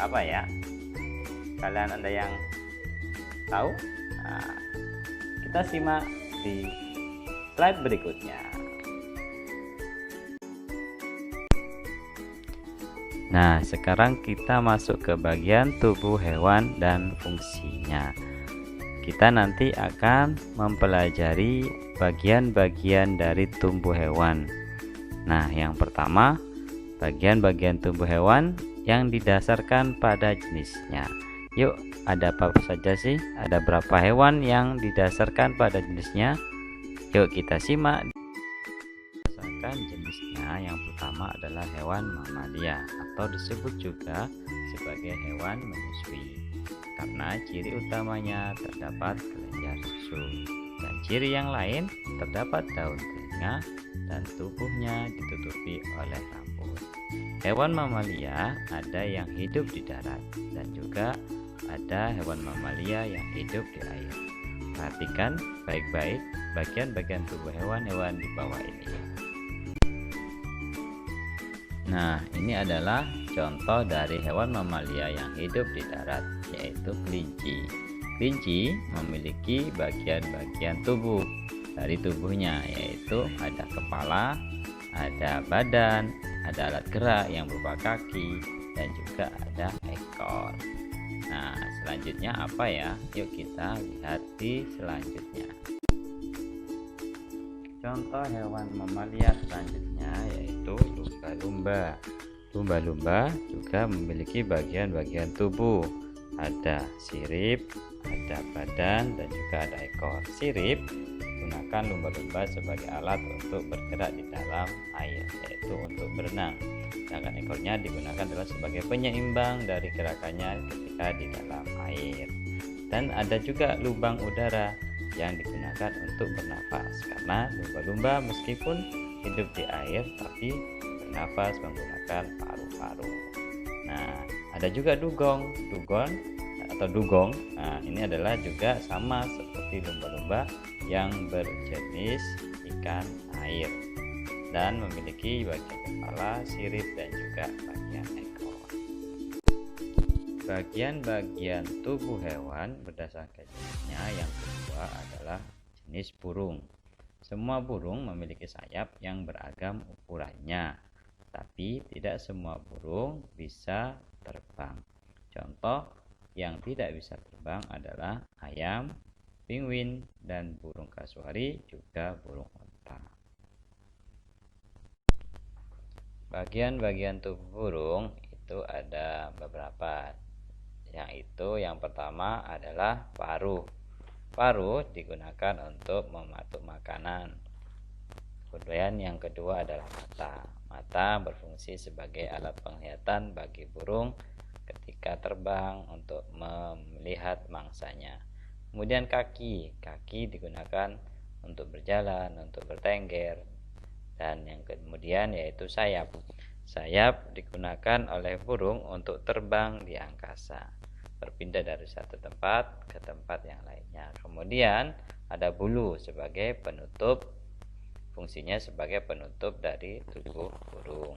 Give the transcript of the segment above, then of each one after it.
apa ya? Kalian ada yang tahu? Nah, kita simak di slide berikutnya. Nah, sekarang kita masuk ke bagian tubuh hewan dan fungsinya. Kita nanti akan mempelajari bagian-bagian dari tubuh hewan. Nah, yang pertama, bagian-bagian tubuh hewan yang didasarkan pada jenisnya. Yuk, ada apa saja sih? Ada berapa hewan yang didasarkan pada jenisnya? Yuk kita simak. Berdasarkan jenisnya, yang pertama adalah hewan mamalia atau disebut juga sebagai hewan menyusui. Karena ciri utamanya terdapat kelenjar susu, dan ciri yang lain terdapat daun telinga dan tubuhnya ditutupi oleh rambut. Hewan mamalia ada yang hidup di darat dan juga ada hewan mamalia yang hidup di air. Perhatikan baik-baik bagian-bagian tubuh hewan-hewan di bawah ini. Nah, ini adalah contoh dari hewan mamalia yang hidup di darat, yaitu kelinci. Kelinci memiliki bagian-bagian tubuh dari tubuhnya, yaitu ada kepala, ada badan, ada alat gerak yang berupa kaki, dan juga ada ekor. Nah, selanjutnya apa ya? Yuk kita lihat di selanjutnya. Contoh hewan mamalia selanjutnya yaitu lumba-lumba. Lumba-lumba juga memiliki bagian-bagian tubuh. Ada sirip, ada badan, dan juga ada ekor. Sirip digunakan lumba-lumba sebagai alat untuk bergerak di dalam air, yaitu untuk berenang. Sedangkan ekornya digunakan adalah sebagai penyeimbang dari gerakannya ketika di dalam air. Dan ada juga lubang udara yang digunakan untuk bernafas, karena lumba-lumba meskipun hidup di air tapi bernafas menggunakan paru-paru. Nah, ada juga dugong atau dugong. Nah, ini adalah juga sama seperti lumba-lumba yang berjenis ikan air dan memiliki bagian kepala, sirip, dan juga bagian ekor. Bagian-bagian tubuh hewan berdasarkan jenisnya, yang kedua adalah jenis burung. Semua burung memiliki sayap yang beragam ukurannya, tapi tidak semua burung bisa terbang. Contoh yang tidak bisa terbang adalah ayam, penguin, dan burung kasuari, juga burung unta. Bagian-bagian tubuh burung itu ada beberapa, yaitu yang pertama adalah paruh. Paruh digunakan untuk mematuk makanan. Kemudian yang kedua adalah mata. Mata berfungsi sebagai alat penglihatan bagi burung ketika terbang untuk melihat mangsanya. Kemudian kaki. Kaki digunakan untuk berjalan, untuk bertengger. Dan yang kemudian yaitu sayap. Sayap digunakan oleh burung untuk terbang di angkasa, berpindah dari satu tempat ke tempat yang lainnya. Kemudian ada bulu sebagai penutup, fungsinya sebagai penutup dari tubuh burung.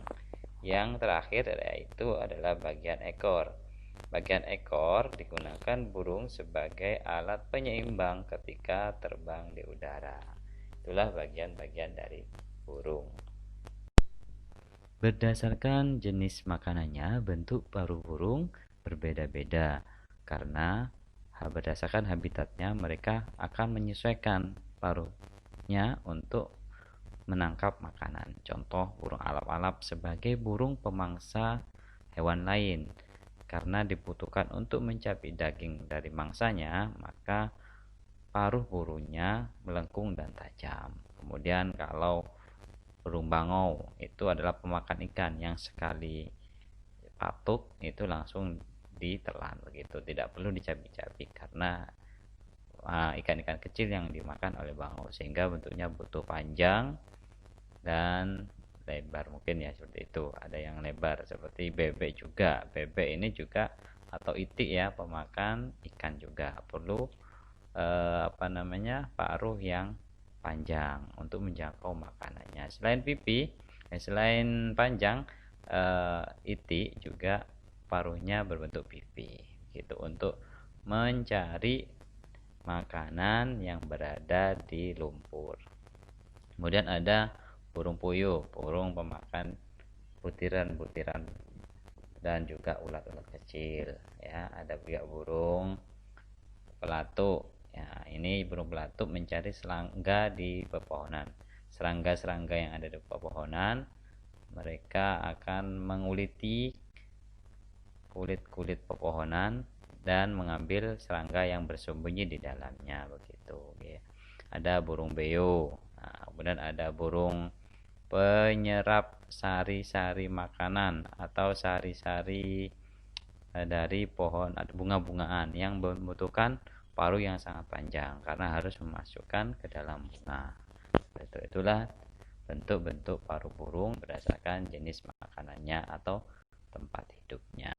Yang terakhir yaitu adalah bagian ekor. Bagian ekor digunakan burung sebagai alat penyeimbang ketika terbang di udara. Itulah bagian-bagian dari burung. Berdasarkan jenis makanannya, bentuk paruh burung berbeda-beda, karena berdasarkan habitatnya mereka akan menyesuaikan paruhnya untuk menangkap makanan. Contoh burung alap-alap sebagai burung pemangsa hewan lain, karena dibutuhkan untuk mencari daging dari mangsanya, maka paruh burungnya melengkung dan tajam. Kemudian kalau burung bangau itu adalah pemakan ikan yang sekali patuk itu langsung ditelan begitu, tidak perlu dicabik-cabik karena ikan-ikan kecil yang dimakan oleh bangau, sehingga bentuknya butuh panjang dan lebar, mungkin ya seperti itu. Ada yang lebar seperti bebek juga. Bebek ini juga atau itik ya, pemakan ikan juga perlu paruh yang panjang untuk menjangkau makanannya. Selain pipi, selain panjang, itik juga paruhnya berbentuk pipi. Gitu untuk mencari makanan yang berada di lumpur. Kemudian ada burung puyuh, burung pemakan butiran-butiran dan juga ulat-ulat kecil ya. Ada juga burung pelatuk. Ya, ini burung pelatuk mencari serangga di pepohonan. Serangga-serangga yang ada di pepohonan, mereka akan menguliti kulit-kulit pepohonan dan mengambil serangga yang bersembunyi di dalamnya begitu ya. Ada burung beo. Nah, kemudian ada burung penyerap sari-sari makanan atau sari-sari dari pohon atau bunga-bungaan yang membutuhkan paruh yang sangat panjang karena harus memasukkan ke dalam bunga. Itulah bentuk-bentuk paruh burung berdasarkan jenis makanannya atau tempat hidupnya.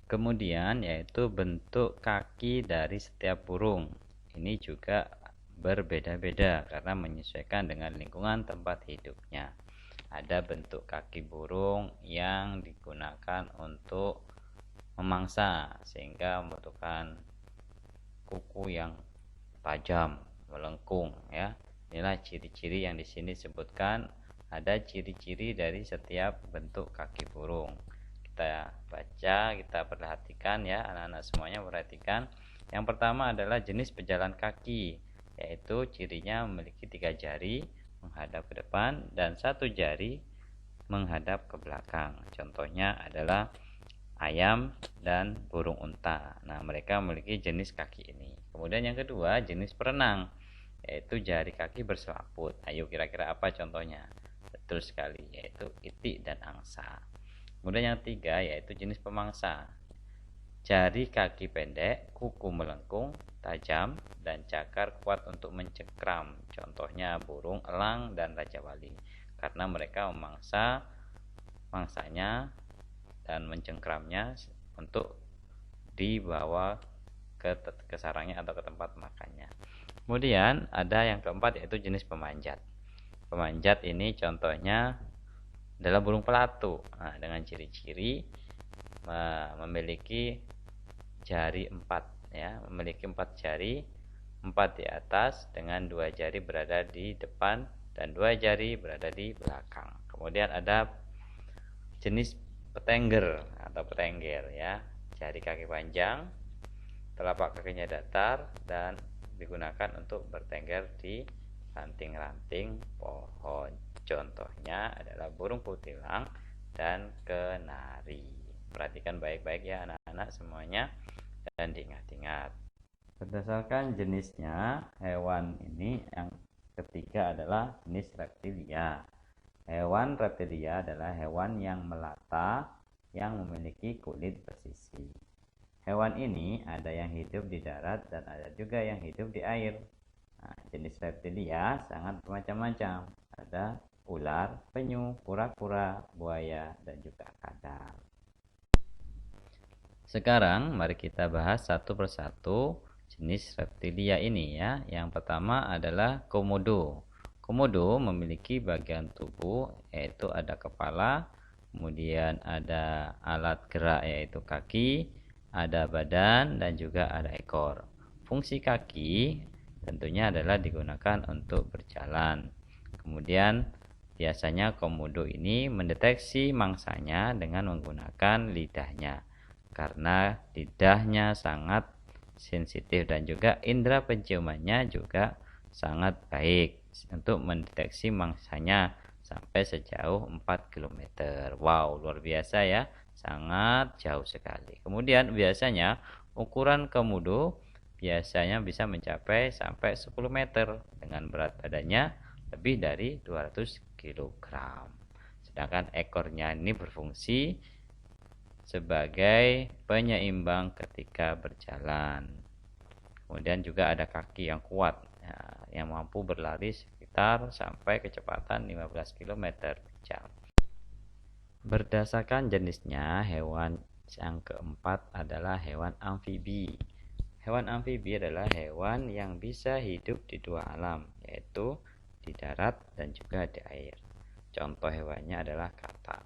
Kemudian yaitu bentuk kaki dari setiap burung. Ini juga berbeda-beda karena menyesuaikan dengan lingkungan tempat hidupnya. Ada bentuk kaki burung yang digunakan untuk memangsa sehingga membutuhkan kuku yang tajam, melengkung ya. Inilah ciri-ciri yang di sini disebutkan. Ada ciri-ciri dari setiap bentuk kaki burung. Kita baca, kita perhatikan ya, anak-anak semuanya perhatikan. Yang pertama adalah jenis pejalan kaki, yaitu cirinya memiliki 3 jari menghadap ke depan dan 1 jari menghadap ke belakang. Contohnya adalah ayam dan burung unta. Nah, mereka memiliki jenis kaki ini. Kemudian yang kedua, jenis perenang, yaitu jari kaki berselaput. Ayo kira-kira apa contohnya? Betul sekali, yaitu itik dan angsa. Kemudian yang ketiga, yaitu jenis pemangsa. Jari kaki pendek, kuku melengkung, tajam, dan cakar kuat untuk mencengkram. Contohnya burung elang dan raja wali. Karena mereka memangsa mangsanya dan mencengkramnya untuk dibawa ke sarangnya atau ke tempat makannya. Kemudian ada yang keempat, yaitu jenis pemanjat. Pemanjat ini contohnya adalah burung pelatuk. Nah, dengan ciri-ciri memiliki jari 4 ya, memiliki 4 jari, 4 di atas dengan 2 jari berada di depan dan 2 jari berada di belakang. Kemudian ada jenis petengger atau petengger ya, jari kaki panjang, telapak kakinya datar dan digunakan untuk bertengger di ranting-ranting pohon. Contohnya adalah burung kutilang dan kenari. Perhatikan baik-baik ya anak-anak semuanya dan diingat-ingat. Berdasarkan jenisnya, hewan ini yang ketiga adalah jenis reptilia. Hewan reptilia adalah hewan yang melata yang memiliki kulit bersisi. Hewan ini ada yang hidup di darat dan ada juga yang hidup di air. Nah, jenis reptilia sangat bermacam-macam. Ada ular, penyu, kura-kura, buaya, dan juga kadal. Sekarang mari kita bahas satu persatu jenis reptilia ini ya. Yang pertama adalah komodo. Komodo memiliki bagian tubuh yaitu ada kepala, kemudian ada alat gerak yaitu kaki, ada badan dan juga ada ekor. Fungsi kaki tentunya adalah digunakan untuk berjalan. Kemudian biasanya komodo ini mendeteksi mangsanya dengan menggunakan lidahnya. Karena lidahnya sangat sensitif dan juga indera penciumannya juga sangat baik untuk mendeteksi mangsanya sampai sejauh 4 km. Wow, luar biasa ya, sangat jauh sekali. Kemudian biasanya ukuran komodo biasanya bisa mencapai sampai 10 meter dengan berat badannya lebih dari 200 kg. Sedangkan ekornya ini berfungsi sebagai penyeimbang ketika berjalan. Kemudian juga ada kaki yang kuat ya, yang mampu berlari sekitar sampai kecepatan 15 km per jam. Berdasarkan jenisnya, hewan yang keempat adalah hewan amfibi. Hewan amfibi adalah hewan yang bisa hidup di 2 alam, yaitu di darat dan juga di air. Contoh hewannya adalah katak.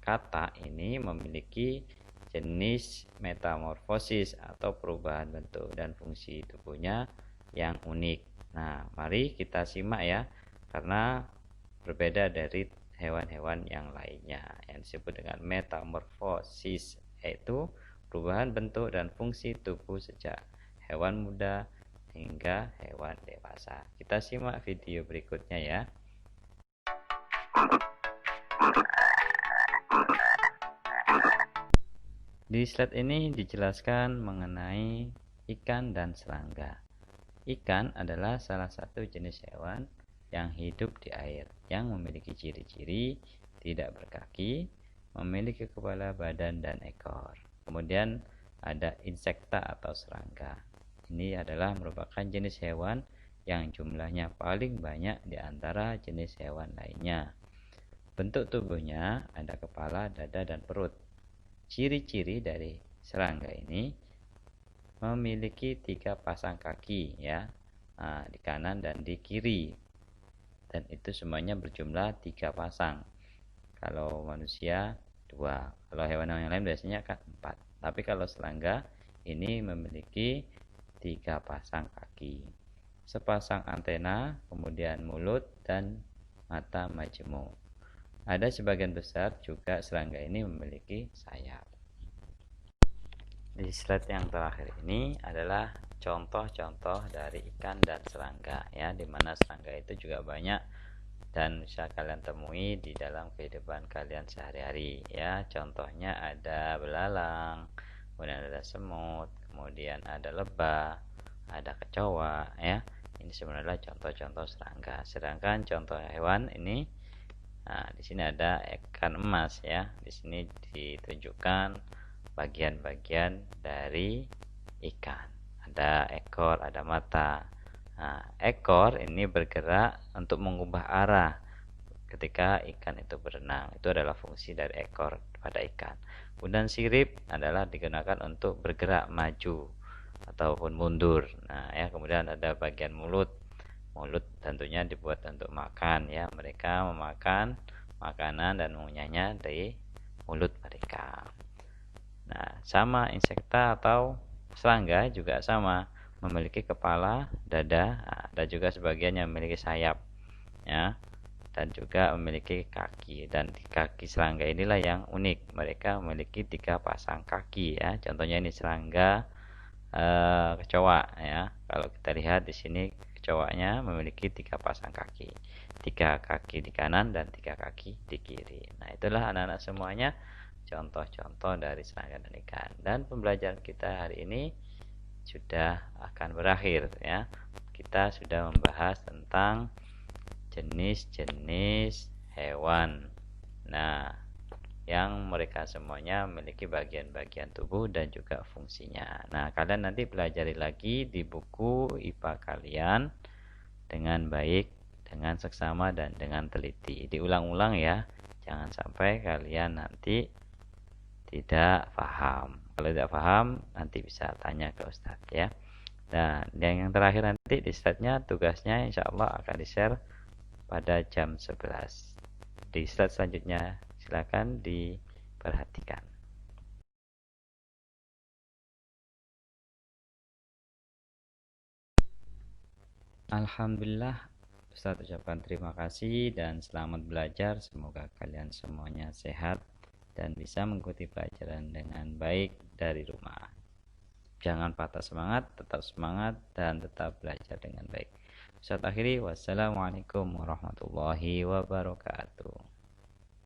kata ini memiliki jenis metamorfosis atau perubahan bentuk dan fungsi tubuhnya yang unik. Nah, mari kita simak ya, karena berbeda dari hewan-hewan yang lainnya yang disebut dengan metamorfosis, yaitu perubahan bentuk dan fungsi tubuh sejak hewan muda hingga hewan dewasa. Kita simak video berikutnya ya. Di slide ini dijelaskan mengenai ikan dan serangga. Ikan adalah salah satu jenis hewan yang hidup di air, yang memiliki ciri-ciri tidak berkaki, memiliki kepala, badan, dan ekor. Kemudian ada insekta atau serangga. Ini adalah merupakan jenis hewan yang jumlahnya paling banyak di antara jenis hewan lainnya. Bentuk tubuhnya ada kepala, dada, dan perut. Ciri-ciri dari serangga ini memiliki 3 pasang kaki ya, di kanan dan di kiri, dan itu semuanya berjumlah 3 pasang. Kalau manusia 2, kalau hewan yang lain biasanya kan 4, tapi kalau serangga ini memiliki 3 pasang kaki, sepasang antena, kemudian mulut dan mata majemuk. Ada sebagian besar juga serangga ini memiliki sayap. Di slide yang terakhir ini adalah contoh-contoh dari ikan dan serangga ya, dimana serangga itu juga banyak dan bisa kalian temui di dalam kehidupan kalian sehari-hari ya. Contohnya ada belalang, kemudian ada semut, kemudian ada lebah, ada kecoa ya. Ini sebenarnya contoh-contoh serangga. Sedangkan contoh hewan ini, nah, di sini ada ikan emas ya. Di sini ditunjukkan bagian-bagian dari ikan. Ada ekor, ada mata. Nah, ekor ini bergerak untuk mengubah arah ketika ikan itu berenang. Itu adalah fungsi dari ekor pada ikan. Kemudian sirip adalah digunakan untuk bergerak maju ataupun mundur. Nah, ya, kemudian ada bagian mulut. Mulut tentunya dibuat untuk makan ya. Mereka memakan makanan dan mengunyahnya dari mulut mereka. Nah, sama insekta atau serangga juga sama, memiliki kepala, dada, ada juga sebagian yang memiliki sayap ya, dan juga memiliki kaki. Dan di kaki serangga inilah yang unik, mereka memiliki 3 pasang kaki ya. Contohnya ini serangga kecoa ya. Kalau kita lihat di sini, kecoanya memiliki 3 pasang kaki, 3 kaki di kanan dan 3 kaki di kiri. Nah, itulah anak-anak semuanya contoh-contoh dari serangga dan ikan. Dan pembelajaran kita hari ini sudah akan berakhir ya. Kita sudah membahas tentang jenis-jenis hewan. Nah, yang mereka semuanya memiliki bagian-bagian tubuh dan juga fungsinya. Nah, kalian nanti pelajari lagi di buku IPA kalian dengan baik, dengan seksama dan dengan teliti. Diulang-ulang ya. Jangan sampai kalian nanti tidak paham. Kalau tidak paham nanti bisa tanya ke Ustadz ya. Dan yang terakhir nanti di slide-nya, tugasnya insya Allah akan di-share pada jam 11. Di slide selanjutnya silakan diperhatikan. Alhamdulillah, Ustadz ucapkan terima kasih dan selamat belajar. Semoga kalian semuanya sehat dan bisa mengikuti pelajaran dengan baik dari rumah. Jangan patah semangat, tetap semangat dan tetap belajar dengan baik. Ustadz akhiri, wassalamualaikum warahmatullahi wabarakatuh.